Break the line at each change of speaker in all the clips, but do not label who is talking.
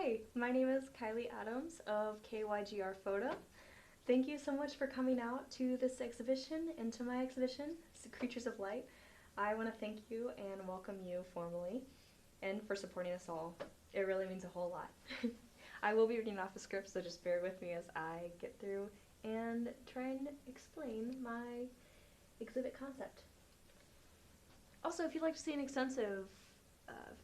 Hi, my name is Kylie Adams of KYGR Photo. Thank you so much for coming out to this exhibition and to my exhibition, Creatures of Light. I want to thank you and welcome you formally and for supporting us all. It really means a whole lot. I will be reading off the script, so just bear with me as I get through and try and explain my exhibit concept. Also, if you'd like to see an extensive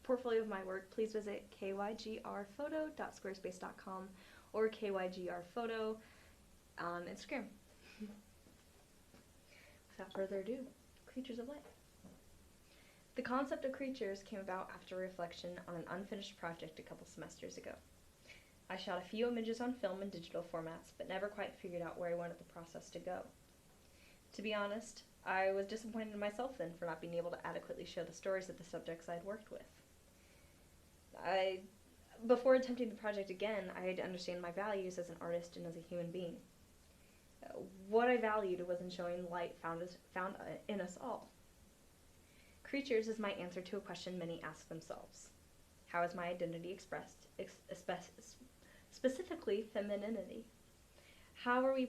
portfolio of my work, please visit kygrphoto.squarespace.com or kygrphoto on Instagram. Without further ado, Creatures of Light. The concept of creatures came about after reflection on an unfinished project a couple semesters ago. I shot a few images on film and digital formats, but never quite figured out where I wanted the process to go. To be honest, I was disappointed in myself then for not being able to adequately show the stories of the subjects I had worked with. Before attempting the project again, I had to understand my values as an artist and as a human being. What I valued was in showing light found in us all. Creatures is my answer to a question many ask themselves. How is my identity expressed, specifically femininity? How we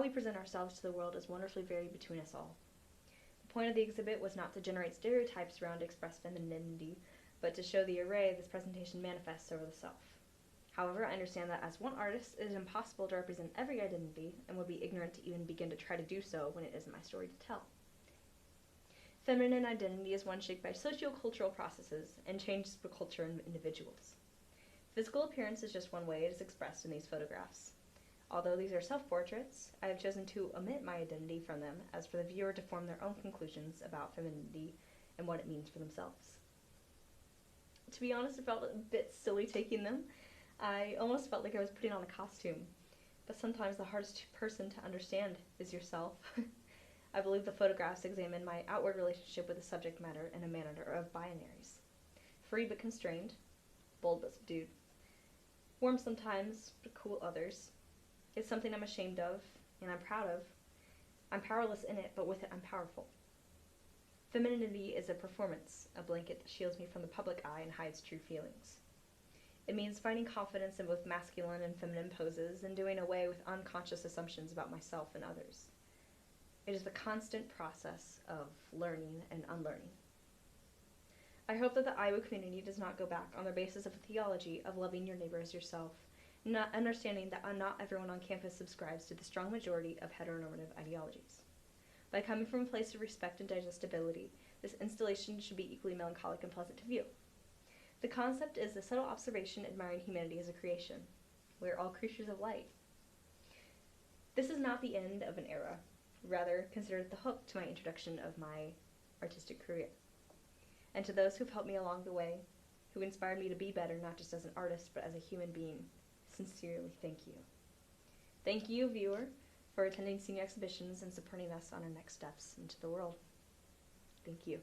present ourselves to the world is wonderfully varied between us all. The point of the exhibit was not to generate stereotypes around expressed femininity, but to show the array this presentation manifests over the self. However, I understand that as one artist, it is impossible to represent every identity and would be ignorant to even begin to try to do so when it isn't my story to tell. Feminine identity is one shaped by socio-cultural processes and changes for culture and individuals. Physical appearance is just one way it is expressed in these photographs. Although these are self-portraits, I have chosen to omit my identity from them as for the viewer to form their own conclusions about femininity and what it means for themselves. To be honest, it felt a bit silly taking them. I almost felt like I was putting on a costume, but sometimes the hardest person to understand is yourself. I believe the photographs examine my outward relationship with the subject matter in a manner of binaries. Free but constrained, bold but subdued, warm sometimes but cool others. It's something I'm ashamed of and I'm proud of. I'm powerless in it, but with it I'm powerful. Femininity is a performance, a blanket that shields me from the public eye and hides true feelings. It means finding confidence in both masculine and feminine poses and doing away with unconscious assumptions about myself and others. It is the constant process of learning and unlearning. I hope that the Iowa community does not go back on the basis of a theology of loving your neighbor as yourself, not understanding that not everyone on campus subscribes to the strong majority of heteronormative ideologies. By coming from a place of respect and digestibility, this installation should be equally melancholic and pleasant to view. The concept is the subtle observation admiring humanity as a creation. We are all creatures of light. This is not the end of an era. Rather, consider it the hook to my introduction of my artistic career. And to those who've helped me along the way, who inspired me to be better not just as an artist, but as a human being, sincerely thank you. Thank you, viewer, for attending senior exhibitions and supporting us on our next steps into the world. Thank you.